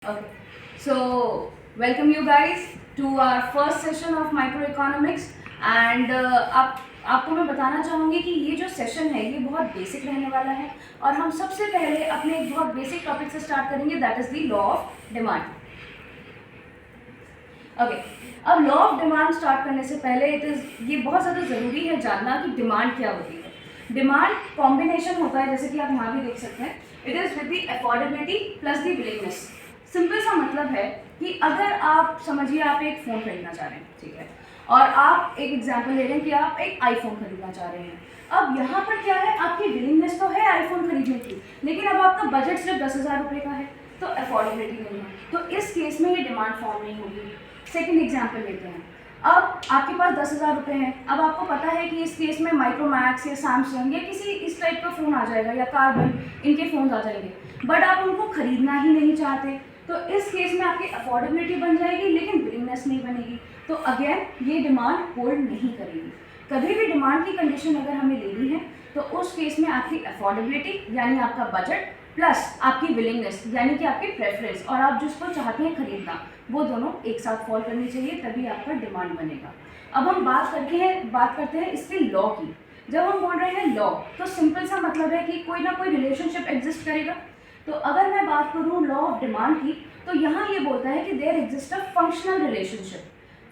Okay, so welcome you guys to our first session of microeconomics and आपको मैं बताना चाहूँगी कि ये जो सेशन है ये बहुत बेसिक रहने वाला है और हम सबसे पहले अपने एक बहुत बेसिक टॉपिक से स्टार्ट करेंगे, that is the law of demand. Okay, अब लॉ ऑफ डिमांड स्टार्ट करने से पहले ये बहुत ज़्यादा ज़रूरी है जानना कि डिमांड क्या होती है। डिमांड कॉम्बिनेशन होता है, जैसे कि आप यहाँ भी देख सकते हैं, it is with the affordability plus the willingness. Simple सा मतलब है कि अगर आप समझिए आप एक फ़ोन खरीदना चाह रहे हैं, ठीक है, और आप एक एग्जांपल ले रहे हैं कि आप एक आईफोन खरीदना चाह रहे हैं। अब यहाँ पर क्या है, आपकी विलिंगनेस तो है आईफोन खरीदने की, लेकिन अब आपका बजट सिर्फ 10,000 रुपये का है, तो अफोर्डेबिलिटी नहीं है, तो इस केस में ये डिमांड फॉर्म नहीं होगी। सेकेंड एग्जाम्पल लेते हैं, अब आपके पास 10,000 रुपये हैं, अब आपको पता है कि इस केस में माइक्रोमैक्स या सैमसंग या किसी इस टाइप का फ़ोन आ जाएगा या कार्बन, इनके फ़ोन आ जाएंगे, बट आप उनको ख़रीदना ही नहीं चाहते, तो इस केस में आपकी अफोर्डेबिलिटी बन जाएगी लेकिन विलिंगनेस नहीं बनेगी, तो अगेन ये डिमांड होल्ड नहीं करेगी। कभी भी डिमांड की कंडीशन अगर हमें लेनी है तो उस केस में आपकी अफोर्डेबिलिटी यानी आपका बजट प्लस आपकी विलिंगनेस यानी कि आपकी प्रेफरेंस और आप जिसको चाहते हैं खरीदना, वो दोनों एक साथ फॉल करनी चाहिए, तभी आपका डिमांड बनेगा। अब हम बात करते हैं इसके लॉ की। जब हम बोल रहे हैं लॉ, तो सिंपल सा मतलब है कि कोई ना कोई रिलेशनशिप एग्जिस्ट करेगा। तो अगर मैं बात करूँ लॉ ऑफ डिमांड की, तो यहाँ ये बोलता है कि there exist a functional relationship.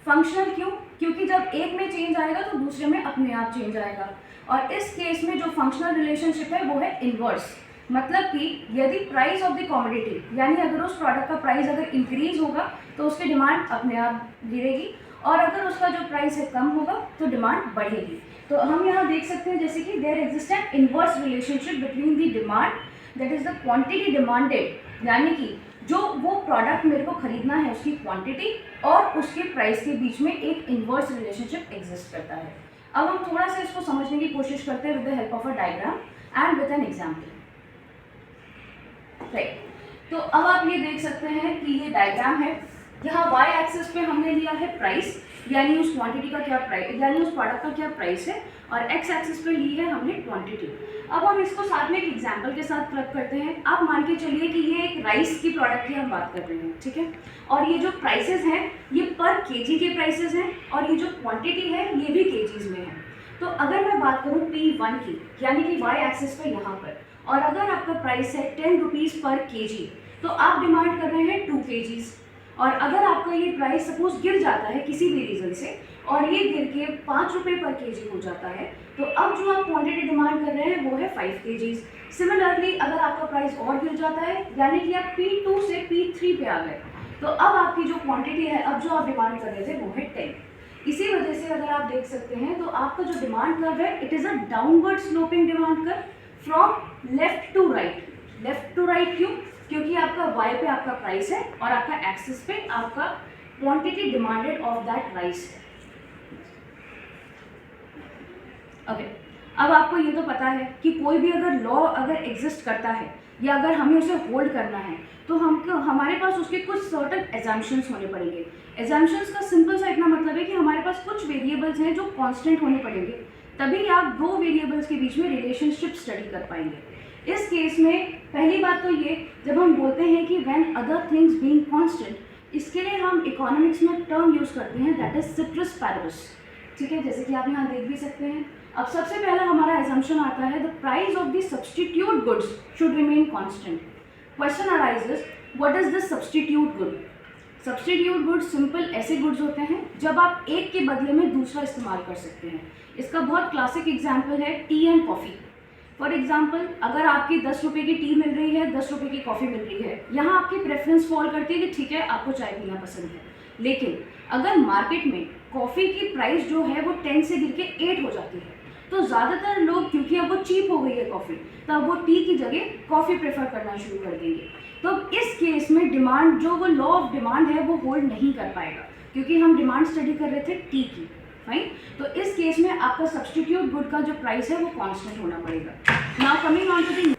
Functional क्यों? क्योंकि जब एक में चेंज आएगा तो दूसरे में अपने आप चेंज आएगा, और इस केस में जो फंक्शनल रिलेशनशिप है वो है इन्वर्स। मतलब कि यदि प्राइस ऑफ द कॉमोडिटी यानी अगर उस प्रोडक्ट का प्राइस अगर इंक्रीज होगा तो उसकी डिमांड अपने आप गिरेगी, और अगर उसका जो प्राइस है कम होगा तो डिमांड बढ़ेगी। तो हम यहाँ देख सकते हैं जैसे कि there exist an inverse relationship between the demand, that is the quantity demanded, यानी कि जो वो प्रोडक्ट मेरे को खरीदना है उसकी क्वांटिटी और उसके प्राइस के बीच में एक इन्वर्स रिलेशनशिप एग्जिस्ट करता है। अब हम थोड़ा सा इसको समझने की कोशिश करते हैं with the help of a diagram and with an example. Right, तो अब आप ये देख सकते हैं कि ये डायग्राम है। यहाँ y एक्सिस पे हमने लिया है प्राइस, यानी उस क्वांटिटी का क्या प्राइस, यानी उस प्रोडक्ट का क्या प्राइस है, और x एक्सिस पे ली है हमने क्वांटिटी। अब हम इसको साथ में एक एग्जांपल के साथ प्लग करते हैं। आप मान के चलिए कि ये एक राइस की प्रोडक्ट की हम बात कर रहे हैं, ठीक है, और ये जो प्राइसेस हैं ये पर केजी के प्राइसेस हैं, और ये जो क्वांटिटी है ये भी केजीज में है। तो अगर मैं बात करूँ P1 की, यानी कि y एक्सिस पे यहाँ पर, और अगर आपका प्राइस है 10 रुपीज़ पर केजी, तो आप डिमांड कर रहे हैं 2 केजीज। और अगर आपका ये प्राइस सपोज गिर जाता है किसी भी रीज़न से और ये गिर के 5 रुपये पर केजी हो जाता है, तो अब जो आप क्वांटिटी डिमांड कर रहे हैं वो है 5 केजीज। सिमिलरली अगर आपका प्राइस और गिर जाता है, यानी कि आप P2 से P3 पे आ गए, तो अब आपकी जो क्वांटिटी है, अब जो आप डिमांड कर रहे थे वो है 10। इसी वजह से अगर आप देख सकते हैं तो आपका जो डिमांड कर्व है it is a downward sloping demand curve from left to right. Left to right क्यों? क्योंकि आपका y पे आपका प्राइस है और आपका एक्सिस पे आपका quantity demanded of that rice है। ओके, अब आपको ये तो पता है कि कोई भी अगर लॉ अगर एग्जिस्ट करता है या अगर हमें उसे होल्ड करना है तो हमको हमारे पास उसके कुछ सर्टन एजम्पशंस होने पड़ेंगे। एजम्पशंस का सिंपल सा इतना मतलब है कि हमारे पास कुछ वेरिएबल्स हैं जो कांस्टेंट होने पड़ेंगे, तभी आप दो वेरिएबल्स के बीच में रिलेशनशिप स्टडी कर पाएंगे। इस केस में पहली बात तो ये, जब हम बोलते हैं कि when other things being constant, इसके लिए हम इकोनॉमिक्स में टर्म यूज़ करते हैं दैट इज सिट्रस पैरेबस, ठीक है, जैसे कि आप यहाँ देख भी सकते हैं। अब सबसे पहला हमारा एजम्पशन आता है the price of the substitute goods should remain constant. Question arises what is the substitute good? Substitute goods simple ऐसे गुड्स होते हैं जब आप एक के बदले में दूसरा इस्तेमाल कर सकते हैं। इसका बहुत क्लासिक एग्जाम्पल है T and coffee. For example, अगर आपकी 10 रुपये की टी मिल रही है, 10 रुपये की कॉफ़ी मिल रही है, यहाँ आपकी प्रेफरेंस फॉल करती है कि ठीक है आपको चाय पीना पसंद है, लेकिन अगर मार्केट में कॉफ़ी की प्राइस जो है वो 10 से गिर के 8 हो जाती है, तो ज़्यादातर लोग, क्योंकि अब वो चीप हो गई है कॉफ़ी, तो अब वो टी की जगह कॉफ़ी प्रेफर करना शुरू कर देंगे। तो इस केस में डिमांड, जो वो लॉ ऑफ डिमांड है वो होल्ड नहीं कर पाएगा, क्योंकि हम डिमांड स्टडी कर रहे थे टी की, फाइन। तो इस केस में आपका सब्सटीट्यूट गुड का जो प्राइस है वो कांस्टेंट होना पड़ेगा। Now coming on to the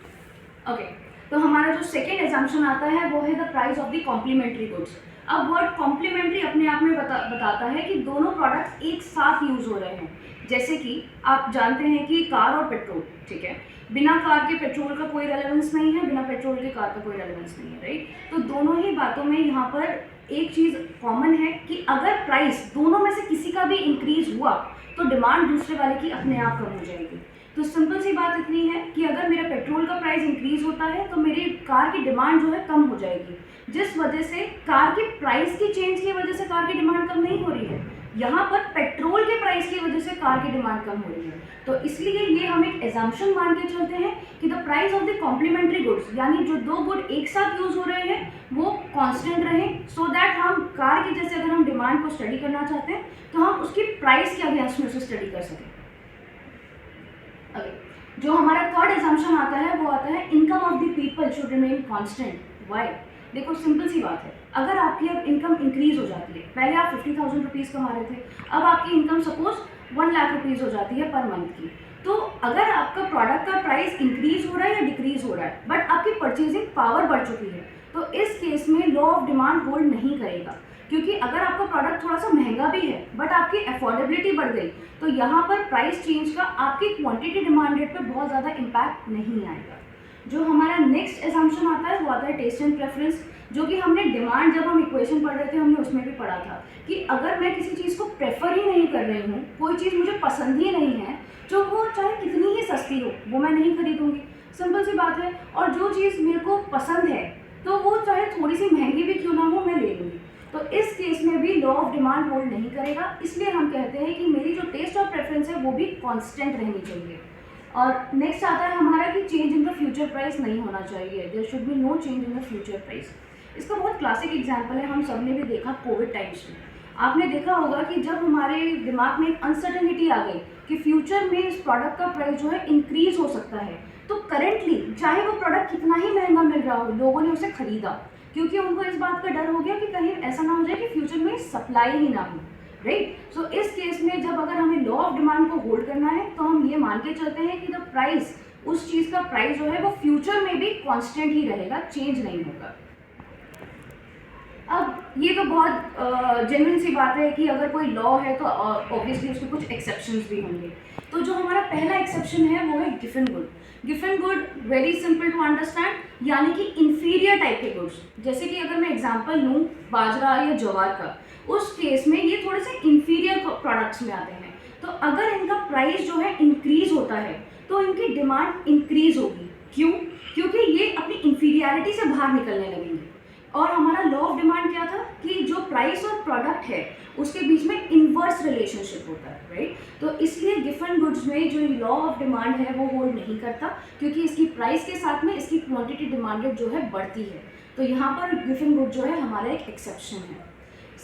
okay, तो हमारा जो सेकेंड एजम्पशन आता है वो है the price of the complementary goods. अब वर्ड कॉम्प्लीमेंट्री अपने आप में बताता है कि दोनों प्रोडक्ट्स एक साथ यूज़ हो रहे हैं। जैसे कि आप जानते हैं कि कार और पेट्रोल, ठीक है, बिना कार के पेट्रोल का कोई रेलेवेंस नहीं है, बिना पेट्रोल के कार का कोई रेलेवेंस नहीं है, राइट। तो दोनों ही बातों में यहाँ पर एक चीज़ कॉमन है कि अगर प्राइस दोनों में से किसी का भी इंक्रीज हुआ तो डिमांड दूसरे वाले की अपने आप कम हो जाएगी। तो सिंपल सी बात इतनी है कि अगर मेरा पेट्रोल का प्राइस इंक्रीज होता है तो मेरी कार की डिमांड जो है कम हो जाएगी, जिस वजह से कार की प्राइस की चेंज की वजह से कार की डिमांड कम नहीं हो रही है, यहाँ पर पेट्रोल के प्राइस की वजह से कार की डिमांड कम हो रही है। तो इसलिए ये हम एक एजम्पशन मान के चलते हैं कि the price of the complementary goods, यानी जो दो गुड एक साथ यूज हो रहे हैं वो कांस्टेंट रहे, सो दैट हम कार की जैसे अगर हम डिमांड को स्टडी करना चाहते हैं तो हम उसकी प्राइस के अगेंस्ट में उसे स्टडी कर सकें। जो हमारा थर्ड एजम्पशन आता है वो आता है income of the people should remain constant. Why? देखो सिंपल सी बात है, अगर आपकी अब इनकम इंक्रीज हो जाती है, पहले आप 50,000 रुपीज़ कमा रहे थे, अब आपकी इनकम सपोज 1 लाख रुपीज़ हो जाती है पर मंथ की, तो अगर आपका प्रोडक्ट का प्राइस इंक्रीज हो रहा है या डिक्रीज हो रहा है बट आपकी परचेजिंग पावर बढ़ चुकी है, तो इस केस में लॉ ऑफ डिमांड होल्ड नहीं करेगा। क्योंकि अगर आपका प्रोडक्ट थोड़ा सा महंगा भी है बट आपकी अफोर्डेबिलिटी बढ़ गई तो यहाँ पर प्राइस चेंज का आपकी क्वांटिटी डिमांड रेट पे बहुत ज़्यादा इम्पैक्ट नहीं आएगा। जो हमारा नेक्स्ट एजम्पशन आता है वो आता है टेस्ट एंड प्रेफरेंस, जो कि हमने डिमांड जब हम इक्वेशन पढ़ रहे थे हमने उसमें भी पढ़ा था कि अगर मैं किसी चीज़ को प्रेफर ही नहीं कर रही हूँ, कोई चीज़ मुझे पसंद ही नहीं है, जो वो चाहे कितनी ही सस्ती हो वो मैं नहीं खरीदूँगी, सिंपल सी बात है। और जो चीज़ मेरे को पसंद है तो वो चाहे थोड़ी सी महंगी भी क्यों ना हो मैं ले लूँगी। तो इस केस में भी लॉ ऑफ डिमांड होल्ड नहीं करेगा, इसलिए हम कहते हैं कि मेरी जो टेस्ट और प्रेफरेंस है वो भी कांस्टेंट रहनी चाहिए। और नेक्स्ट आता है हमारा कि change in the future price नहीं होना चाहिए, there should be no change in the future price. इसका बहुत क्लासिक एग्जांपल है, हम सब ने भी देखा कोविड टाइम्स में। आपने देखा होगा कि जब हमारे दिमाग में एक अनसर्टेनिटी आ गई कि फ्यूचर में इस प्रोडक्ट का प्राइस जो है इंक्रीज हो सकता है, तो करेंटली चाहे वो प्रोडक्ट कितना ही महंगा मिल रहा हो लोगों ने उसे खरीदा, क्योंकि उनको इस बात का डर हो गया कि कहीं ऐसा ना हो जाए कि फ्यूचर में सप्लाई ही ना हो, राइट। सो इस केस में जब अगर हमें लॉ ऑफ डिमांड को होल्ड करना है तो हम ये मान के चलते हैं कि द प्राइस, उस चीज़ का प्राइस जो है वो फ्यूचर में भी कांस्टेंट ही रहेगा, चेंज नहीं होगा। अब ये तो बहुत जेन्युइन सी बात है कि अगर कोई लॉ है तो ऑब्वियसली उसके कुछ एक्सेप्शंस भी होंगे। तो जो हमारा पहला एक्सेप्शन है वो है गिवन गुड। गिवन good very simple to understand, यानी कि इंफीरियर टाइप के गुड्स। जैसे कि अगर मैं एग्जांपल लूँ बाजरा या ज्वार का, उस केस में ये थोड़े से इंफीरियर प्रोडक्ट्स में आते हैं। तो अगर इनका प्राइस जो है इंक्रीज होता है तो इनकी डिमांड इंक्रीज होगी। क्यों? क्योंकि ये अपनी इंफीरियरिटी से बाहर निकलने लगेंगे। और हमारा लॉ ऑफ डिमांड क्या था कि जो प्राइस और प्रोडक्ट है उसके बीच में इन्वर्स रिलेशनशिप होता है, राइट। तो इसलिए गिवन गुड्स में जो लॉ ऑफ डिमांड है वो होल्ड नहीं करता, क्योंकि इसकी प्राइस के साथ में इसकी क्वांटिटी डिमांड जो है बढ़ती है। तो यहाँ पर गिवन गुड जो है हमारा एक एक्सेप्शन है।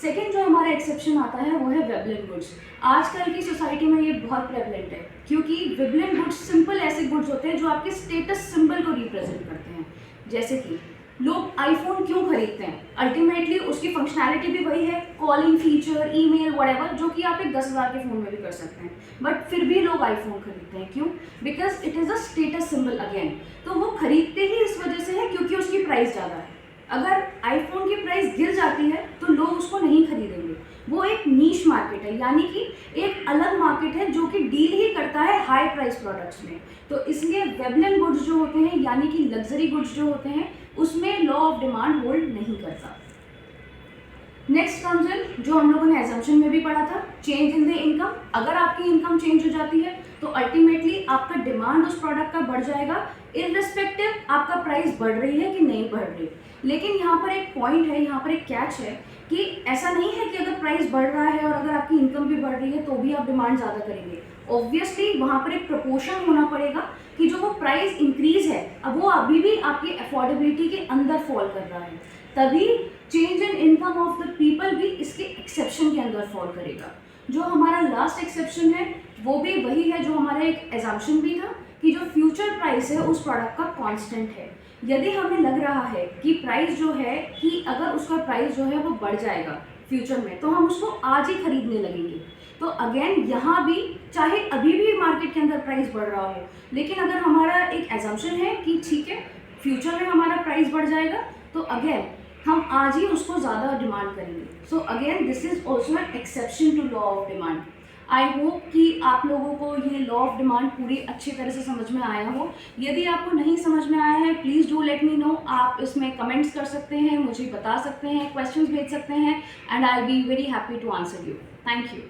सेकेंड जो हमारा एक्सेप्शन आता है वो है वेबलिन गुड्स। आजकल की सोसाइटी में ये बहुत प्रेवलेंट है, क्योंकि वेबलिन गुड्स सिंपल ऐसे गुड्स होते हैं जो आपके स्टेटस सिंबल को रिप्रेजेंट करते हैं। जैसे कि लोग आईफोन क्यों खरीदते हैं? अल्टीमेटली उसकी फंक्शनैलिटी भी वही है, कॉलिंग फीचर, ईमेल, व्हाटएवर, जो कि आप एक 10,000 के फ़ोन में भी कर सकते हैं, बट फिर भी लोग आईफोन खरीदते हैं। क्यों? Because it is a status symbol again. तो वो खरीदते ही इस वजह से है क्योंकि उसकी प्राइस ज़्यादा है। अगर आईफोन की प्राइस गिर जाती है तो लोग उसको नहीं खरीदेंगे। वो एक नीश मार्केट है, यानी कि एक अलग मार्केट है जो कि डील ही करता है हाई प्राइस प्रोडक्ट्स में। तो इसलिए वेबलिन गुड्स जो होते हैं, यानी कि लग्जरी गुड्स जो होते हैं, उसमें लॉ ऑफ डिमांड होल्ड नहीं करता। नेक्स्ट कम्स इन, जो हम लोगों ने एजम्पशन में भी पढ़ा था, चेंज इन द इनकम। अगर आपकी इनकम चेंज हो जाती है तो अल्टीमेटली आपका डिमांड उस प्रोडक्ट का बढ़ जाएगा, इररिस्पेक्टिव आपका प्राइस बढ़ रही है कि नहीं बढ़ रही। लेकिन यहाँ पर एक पॉइंट है, यहाँ पर एक कैच है कि ऐसा नहीं है कि अगर प्राइस बढ़ रहा है और अगर आपकी इनकम भी बढ़ रही है तो भी आप डिमांड ज़्यादा करेंगे। ऑब्वियसली वहाँ पर एक प्रोपोर्शन होना पड़ेगा कि जो वो प्राइस इंक्रीज है अब वो अभी भी आपकी अफोर्डेबिलिटी के अंदर फॉल कर रहा है, तभी change in income of the people भी इसके एक्सेप्शन के अंदर फॉल करेगा। जो हमारा लास्ट एक्सेप्शन है वो भी वही है जो हमारा एक एजम्पशन भी था कि जो फ्यूचर प्राइस है उस प्रोडक्ट का कांस्टेंट है। यदि हमें लग रहा है कि प्राइस जो है कि अगर उसका प्राइस जो है वो बढ़ जाएगा फ्यूचर में तो हम उसको आज ही खरीदने लगेंगे। तो अगेन यहाँ भी चाहे अभी भी मार्केट के अंदर प्राइस बढ़ रहा हो, लेकिन अगर हमारा एक एजम्पशन है कि ठीक है फ्यूचर में हमारा प्राइस बढ़ जाएगा तो अगेन हम आज ही उसको ज़्यादा डिमांड करेंगे। So again this is also an exception to law of demand. I hope कि आप लोगों को ये लॉ ऑफ डिमांड पूरी अच्छी तरह से समझ में आया हो। यदि आपको नहीं समझ में आया है, please do let me know. आप इसमें कमेंट्स कर सकते हैं, मुझे बता सकते हैं, क्वेश्चंस भेज सकते हैं, and I will be very happy to answer you. Thank you.